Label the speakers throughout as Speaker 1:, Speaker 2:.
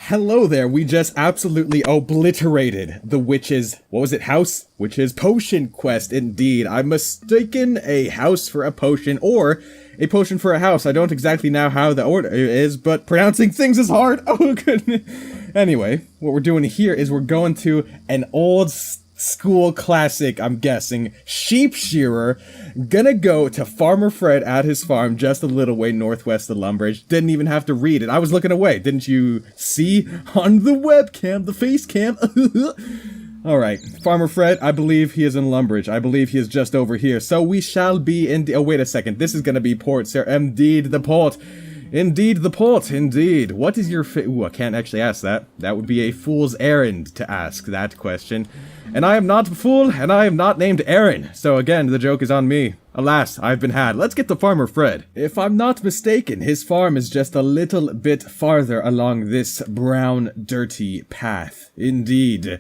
Speaker 1: Hello there, we just absolutely obliterated the witch's, what was it, house? Witch's potion quest, indeed. I'm mistaken a house for a potion, or a potion for a house. I don't exactly know how the order is, but pronouncing things is hard. Oh, goodness. Anyway, what we're doing here is we're going to an old school classic, I'm guessing, Sheep Shearer. Gonna go to Farmer Fred at his farm just a little way northwest of Lumbridge. Didn't even have to read it. I was looking away. Didn't you see on the webcam, the face cam? Alright, Farmer Fred, I believe he is in Lumbridge. I believe he is just over here. So we shall be in oh, wait a second. This is gonna be Port Sir. Indeed, the port. Indeed, the port, indeed. What is your ooh, I can't actually ask that. That would be a fool's errand to ask that question. And I am not a fool, and I am not named Aaron. So again, the joke is on me. Alas, I've been had. Let's get to Farmer Fred. If I'm not mistaken, his farm is just a little bit farther along this brown, dirty path. Indeed.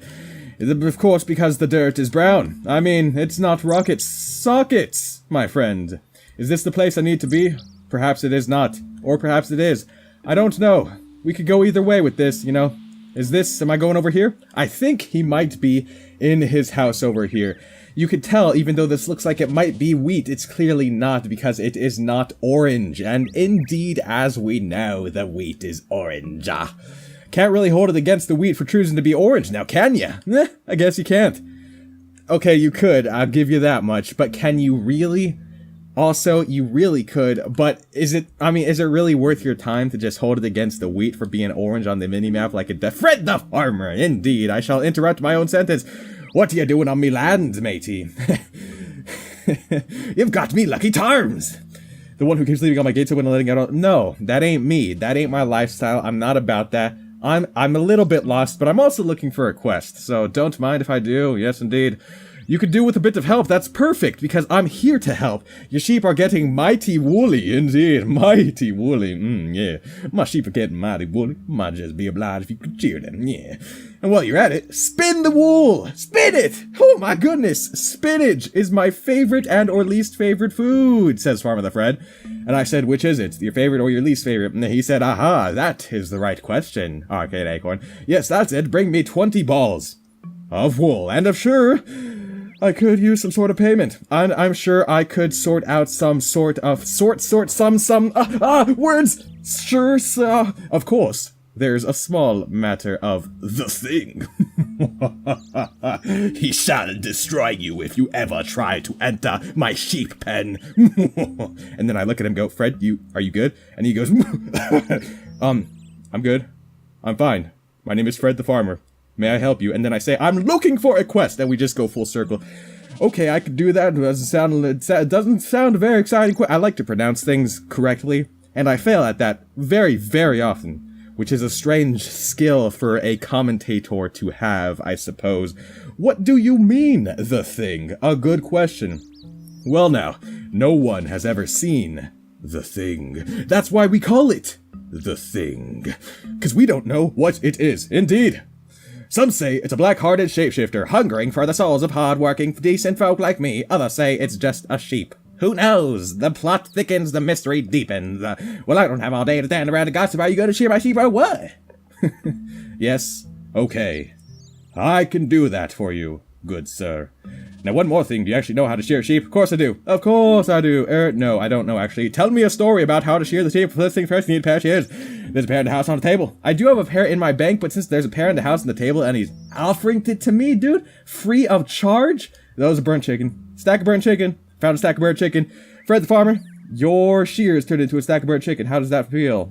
Speaker 1: Of course, because the dirt is brown. I mean, it's not rockets, sockets, my friend. Is this the place I need to be? Perhaps it is not. Or perhaps it is. I don't know. We could go either way with this, you know. Am I going over here? I think he might be in his house over here. You could tell, even though this looks like it might be wheat, it's clearly not, because it is not orange. And indeed, as we know, the wheat is orange. Can't really hold it against the wheat for choosing to be orange now, can ya? I guess you can't. Okay, you could, I'll give you that much, but can you really? Also, you really could, but is it really worth your time to just hold it against the wheat for being orange on the minimap like a Fred the Farmer? Indeed, I shall interrupt my own sentence. What are you doing on me land, matey? You've got me lucky charms. The one who keeps leaving all my gates open and letting out all— No, that ain't me. That ain't my lifestyle. I'm not about that. I'm a little bit lost, but I'm also looking for a quest, so don't mind if I do. Yes, indeed. You could do with a bit of help. That's perfect, because I'm here to help. Your sheep are getting mighty woolly, indeed. Mighty woolly. Yeah. My sheep are getting mighty woolly. Might just be obliged if you could cheer them, yeah. And while you're at it, spin the wool! Spin it! Oh my goodness! Spinach is my favorite and or least favorite food, says Farmer the Fred. And I said, which is it? Your favorite or your least favorite? And he said, aha, that is the right question, ArcaneAcorn. Yes, that's it. Bring me 20 balls of wool. And of sure, I could use some sort of payment. I'm sure I could sort out some sort of words. Sure, of course. There's a small matter of the thing. He shall destroy you if you ever try to enter my sheep pen. And then I look at him and go, Fred, are you good? And he goes, I'm good. I'm fine. My name is Fred the Farmer. May I help you? And then I say, I'm looking for a quest. And we just go full circle. Okay, I could do that. It doesn't sound very exciting. I like to pronounce things correctly, and I fail at that very, very often, which is a strange skill for a commentator to have, I suppose. What do you mean, the thing? A good question. Well now, no one has ever seen the thing. That's why we call it the thing. 'Cause we don't know what it is, indeed. Some say it's a black-hearted shapeshifter, hungering for the souls of hard-working, decent folk like me. Others say it's just a sheep. Who knows? The plot thickens, the mystery deepens. Well, I don't have all day to stand around and gossip. Are you going to shear my sheep or what? Yes, okay. I can do that for you, good sir. Now, one more thing. Do you actually know how to shear sheep? Of course I do. Of course I do. No, I don't know, actually. Tell me a story about how to shear the sheep. First thing first, you need a pair of shears. There's a pair in the house on the table. I do have a pair in my bank, but since there's a pair in the house on the table and he's offering it to me, dude, free of charge? That was a burnt chicken. Stack of burnt chicken. Found a stack of burnt chicken. Fred the Farmer, your shears turned into a stack of burnt chicken. How does that feel?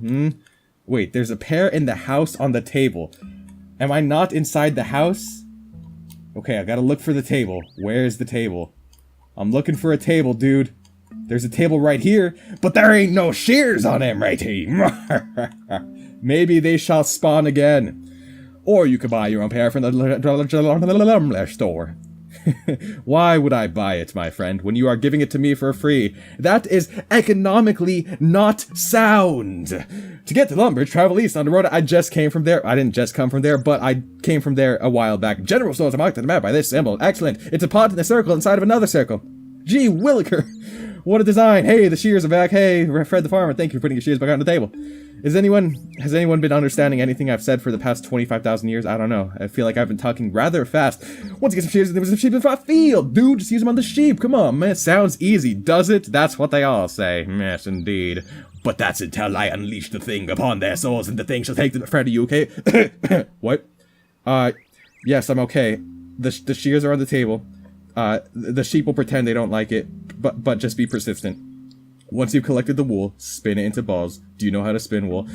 Speaker 1: Wait, there's a pair in the house on the table. Am I not inside the house? Okay, I gotta look for the table. Where's the table? I'm looking for a table, dude. There's a table right here, but there ain't no shears on him, matey. Maybe they shall spawn again. Or you could buy your own pair from the store. Why would I buy it, my friend, when you are giving it to me for free? That is economically not sound. To get to Lumbridge, travel east on the road. I just came from there. I didn't just come from there, but I came from there a while back. General stores are marked on the map by this symbol. Excellent. It's a pot in a circle inside of another circle. Gee Williker! What a design! Hey, the shears are back. Hey, Fred the farmer, thank you for putting your shears back on the table. Has anyone been understanding anything I've said for the past 25,000 years? I don't know. I feel like I've been talking rather fast. Once you get some shears, there was some sheep in the field. Dude, just use them on the sheep. Come on, man. It sounds easy, does it? That's what they all say. Yes, indeed. But that's until I unleash the thing upon their souls, and the thing shall take them. Fred, are you okay? What? Yes, I'm okay. The shears are on the table. The sheep will pretend they don't like it, but just be persistent. Once you've collected the wool, spin it into balls. Do you know how to spin wool?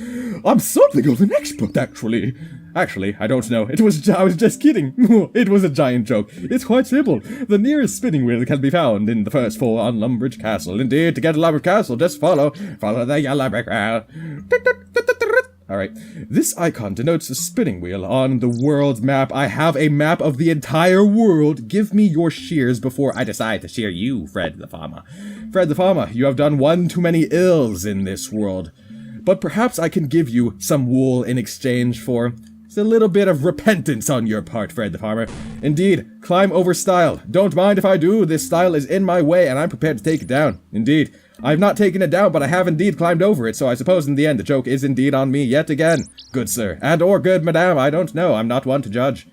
Speaker 1: I'm something of an expert, actually. Actually, I don't know. I was just kidding. It was a giant joke. It's quite simple. The nearest spinning wheel can be found in the first floor on Lumbridge Castle. Indeed, to get to Lumbridge Castle, just follow the yellow brick road. Alright, this icon denotes a spinning wheel on the world map. I have a map of the entire world. Give me your shears before I decide to shear you, Fred the farmer. Fred the farmer, you have done one too many ills in this world. But perhaps I can give you some wool in exchange for a little bit of repentance on your part, Fred the farmer. Indeed, climb over stile. Don't mind if I do. This stile is in my way and I'm prepared to take it down. Indeed. I've not taken it down, but I have indeed climbed over it, so I suppose in the end the joke is indeed on me yet again. Good sir, and or good madame, I don't know, I'm not one to judge.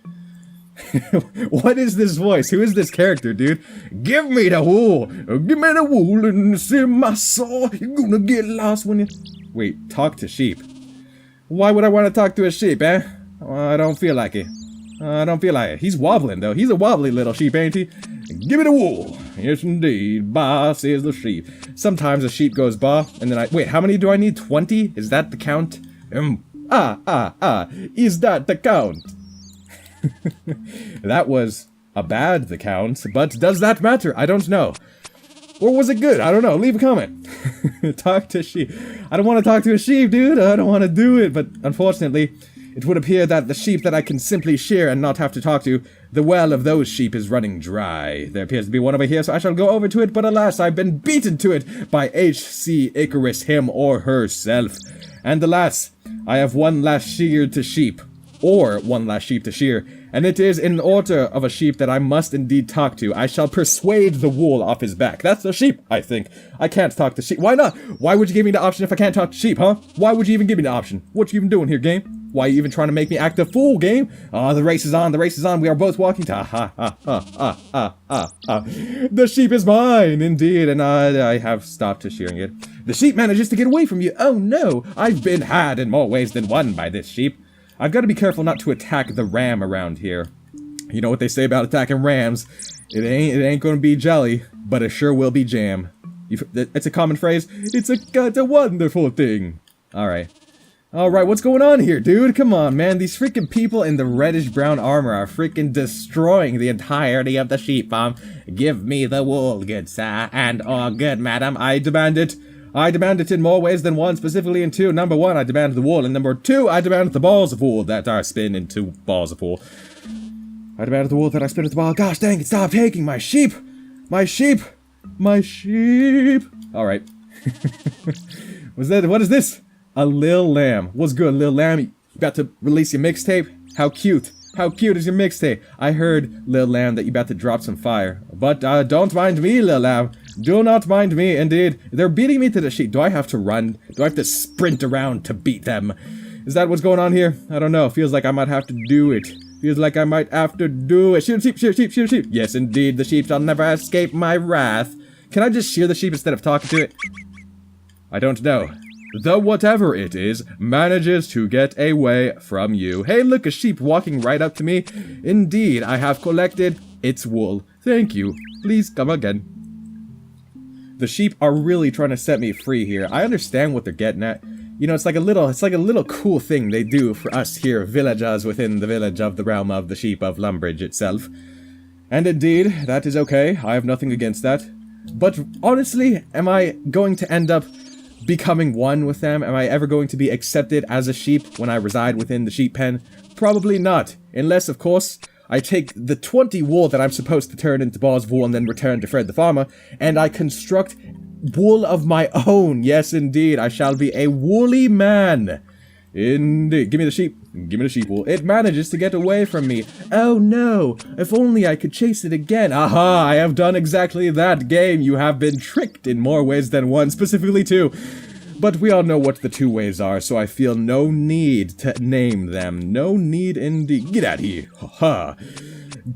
Speaker 1: What is this voice? Who is this character, dude? Give me the wool! Give me the wool and see my soul! You're gonna get lost when you... Wait, talk to sheep. Why would I want to talk to a sheep, eh? I don't feel like it. I don't feel like it. He's wobbling, though. He's a wobbly little sheep, ain't he? Give me the wool. Yes, indeed. Bah, says the sheep. Sometimes a sheep goes bah, and then wait, how many do I need? 20? Is that the count? Is that the count? That was a bad the count, but does that matter? I don't know. Or was it good? I don't know. Leave a comment. Talk to sheep. I don't want to talk to a sheep, dude. I don't want to do it, but unfortunately... It would appear that the sheep that I can simply shear and not have to talk to, the well of those sheep is running dry. There appears to be one over here, so I shall go over to it, but alas, I've been beaten to it by H.C. Icarus, him or herself. And alas, I have one last shear to sheep, or one last sheep to shear, and it is in order of a sheep that I must indeed talk to. I shall persuade the wool off his back. That's the sheep, I think. I can't talk to sheep. Why not? Why would you give me the option if I can't talk to sheep, huh? Why would you even give me the option? What you even doing here, game? Why are you even trying to make me act a fool, game? Ah, the race is on, the race is on. We are both walking to The sheep is mine, indeed, and I have stopped to shearing it. The sheep manages to get away from you. Oh no, I've been had in more ways than one by this sheep. I've got to be careful not to attack the ram around here. You know what they say about attacking rams. It ain't gonna be jelly, but it sure will be jam. It's a common phrase. It's a wonderful thing. Alright. Alright, what's going on here, dude? Come on, man. These freaking people in the reddish-brown armor are freaking destroying the entirety of the sheep farm. Give me the wool, good sir, and good madam. I demand it. I demand it in more ways than one, specifically in two. Number one, I demand the wool, and number two, I demand the balls of wool that are spin into balls of wool. I demand the wool that I spin into ball. Gosh dang it, stop taking my sheep! My sheep! My sheep! Alright. What is this? A Lil Lamb. What's good, Lil Lamb? You about to release your mixtape? How cute. How cute is your mixtape? I heard, Lil Lamb, that you about to drop some fire. But, don't mind me, Lil Lamb. Do not mind me, indeed. They're beating me to the sheep. Do I have to run? Do I have to sprint around to beat them? Is that what's going on here? I don't know. Feels like I might have to do it. Feels like I might have to do it. Shoot a sheep, shoot a sheep, shoot a sheep. Yes, indeed. The sheep shall never escape my wrath. Can I just shear the sheep instead of talking to it? I don't know. Though whatever it is, manages to get away from you. Hey, look, a sheep walking right up to me. Indeed, I have collected its wool. Thank you. Please come again. The sheep are really trying to set me free here. I understand what they're getting at. You know, it's like a little cool thing they do for us here, villagers within the village of the realm of the sheep of Lumbridge itself. And indeed, that is okay. I have nothing against that. But honestly, am I going to end up becoming one with them? Am I ever going to be accepted as a sheep when I reside within the sheep pen? Probably not. Unless, of course, I take the 20 wool that I'm supposed to turn into balls of wool and then return to Fred the farmer, and I construct wool of my own. Yes, indeed, I shall be a woolly man. Indeed. Give me the sheep. Give me the sheep wool. It manages to get away from me. Oh no, if only I could chase it again. Aha, I have done exactly that. Game, you have been tricked in more ways than one, specifically two. But we all know what the two ways are, so I feel no need to name them. No need indeed. Get out of here. Ha.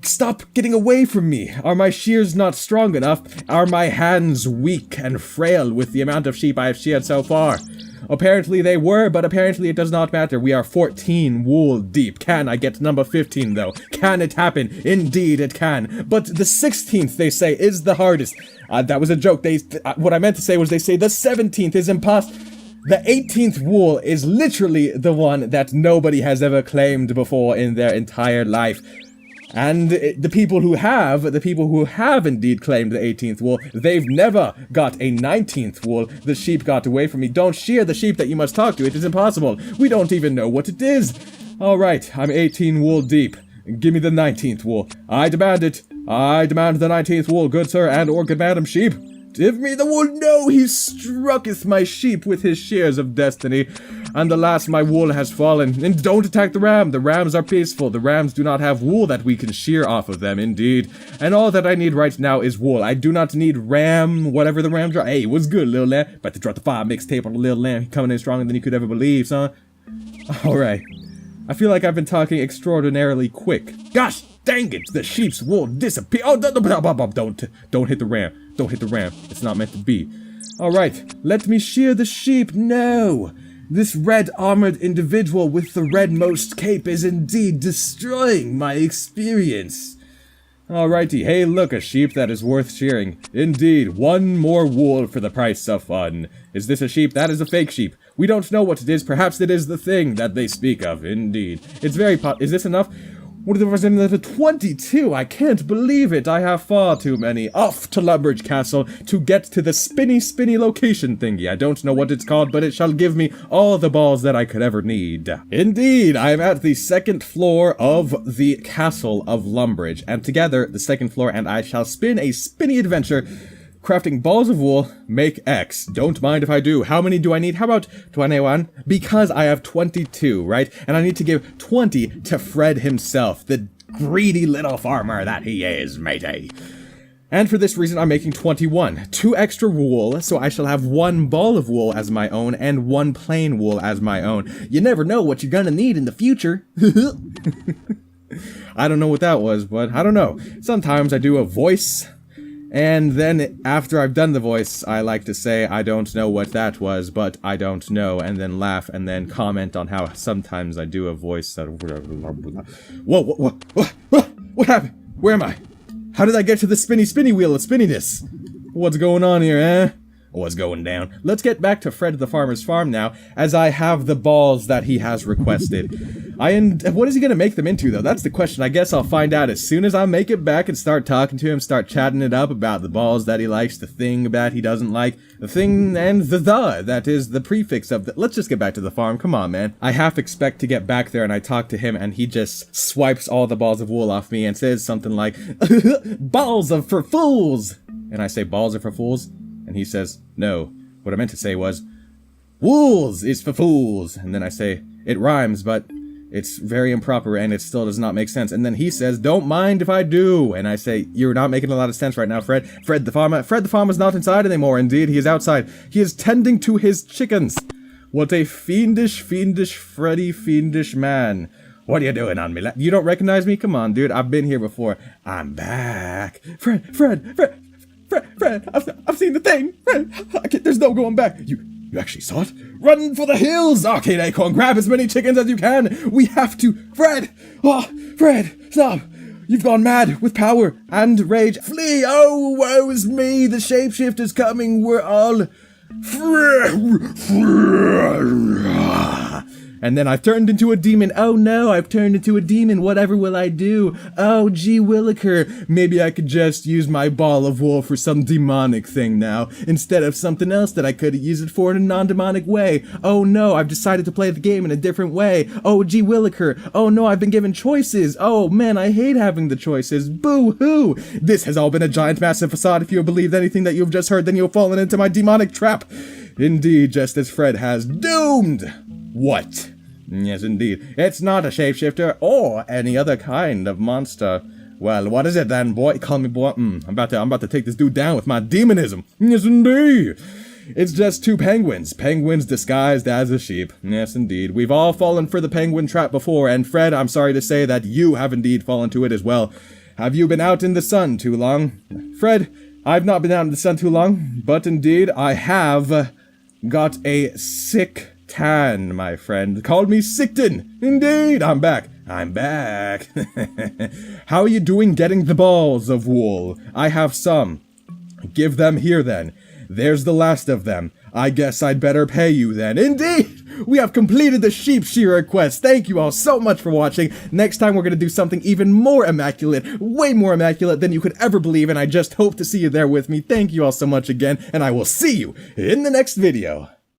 Speaker 1: Stop getting away from me! Are my shears not strong enough? Are my hands weak and frail with the amount of sheep I have sheared so far? Apparently they were, but apparently it does not matter. We are 14 wool deep. Can I get to number 15, though? Can it happen? Indeed it can. But the 16th, they say, is the hardest. That was a joke. What I meant to say was they say the 17th is impossible. The 18th wool is literally the one that nobody has ever claimed before in their entire life. And the people who have indeed claimed the 18th wool, they've never got a 19th wool. The sheep got away from me. Don't shear the sheep that you must talk to. It is impossible. We don't even know what it is. Alright, I'm 18 wool deep. Give me the 19th wool. I demand it. I demand the 19th wool, good sir and or good madam sheep. Give me the wool. No, he strucketh my sheep with his shears of destiny. And alas, my wool has fallen. And don't attack the ram. The rams are peaceful. The rams do not have wool that we can shear off of them, indeed. And all that I need right now is wool. I do not need ram, whatever the ram drop. Hey, what's good, little lamb? About to drop the 5 mixtape on the little lamb. He coming in stronger than you could ever believe, son. Alright. I feel like I've been talking extraordinarily quick. Gosh dang it, the sheep's wool disappear. Oh, don't hit the ram. Don't hit the ram. It's not meant to be. Alright, let me shear the sheep. No! This red armored individual with the redmost cape is indeed destroying my experience. Alrighty, hey look, a sheep that is worth shearing. Indeed, one more wool for the price of fun. Is this a sheep? That is a fake sheep. We don't know what it is. Perhaps it is the thing that they speak of. Indeed. It's very Is this enough? What are the representative of 22? I can't believe it. I have far too many. Off to Lumbridge Castle to get to the spinny location thingy. I don't know what it's called, but it shall give me all the balls that I could ever need. Indeed, I am at the 2nd floor of the Castle of Lumbridge, and together, the 2nd floor and I shall spin a spinny adventure. Crafting balls of wool, make X. Don't mind if I do. How many do I need? How about 21? Because I have 22, right? And I need to give 20 to Fred himself, the greedy little farmer that he is, matey. And for this reason, I'm making 21. 2 extra wool, so I shall have 1 ball of wool as my own and 1 plain wool as my own. You never know what you're gonna need in the future. I don't know what that was, but I don't know. Sometimes I do a voice. And then, after I've done the voice, I like to say, I don't know what that was, but I don't know, and then laugh, and then comment on how sometimes I do a voice that... Whoa, what happened? Where am I? How did I get to the spinny wheel of spinniness? What's going on here, eh? What's going down? Let's get back to Fred the Farmer's Farm now, as I have the balls that he has requested. What is he gonna make them into, though? That's the question. I guess I'll find out as soon as I make it back and start talking to him, start chatting it up about the balls that he likes, the thing that he doesn't like, the thing and the that is the prefix of the... Let's just get back to the farm. Come on, man. I half expect to get back there and I talk to him and he just swipes all the balls of wool off me and says something like, balls are for fools! And I say, balls are for fools? And he says, no. What I meant to say was, wools is for fools. And then I say, it rhymes, but it's very improper and it still does not make sense. And then he says, don't mind if I do. And I say, you're not making a lot of sense right now, Fred. Fred the farmer's not inside anymore. Indeed, he is outside. He is tending to his chickens. What a fiendish man. What are you doing on me? You don't recognize me? Come on, dude. I've been here before. I'm back. Fred, I've seen the thing. Fred, there's no going back. You actually saw it? Run for the hills, ArcaneAcorn. Grab as many chickens as you can. We have to. Fred! Oh, Fred, stop. You've gone mad with power and rage. Flee! Oh, woe is me. The shapeshifter's coming. We're all... And then I've turned into a demon. Oh no, I've turned into a demon. Whatever will I do? Oh, gee williker. Maybe I could just use my ball of wool for some demonic thing now, instead of something else that I could use it for in a non-demonic way. Oh no, I've decided to play the game in a different way. Oh, gee williker. Oh no, I've been given choices. Oh man, I hate having the choices. Boo-hoo. This has all been a giant massive facade. If you have believed anything that you've just heard, then you've fallen into my demonic trap. Indeed, just as Fred has doomed. What? Yes, indeed. It's not a shapeshifter or any other kind of monster. Well, what is it then, boy? Call me boy. I'm about to take this dude down with my demonism. Yes, indeed. It's just two penguins. Penguins disguised as a sheep. Yes, indeed. We've all fallen for the penguin trap before, and Fred, I'm sorry to say that you have indeed fallen to it as well. Have you been out in the sun too long? Fred, I've not been out in the sun too long, but indeed I have got a sick tan, my friend. Called me Sickton. Indeed, I'm back. I'm back. How are you doing getting the balls of wool? I have some. Give them here then. There's the last of them. I guess I'd better pay you then. Indeed! We have completed the Sheep Shearer quest. Thank you all so much for watching. Next time we're going to do something even more immaculate, way more immaculate than you could ever believe, and I just hope to see you there with me. Thank you all so much again, and I will see you in the next video.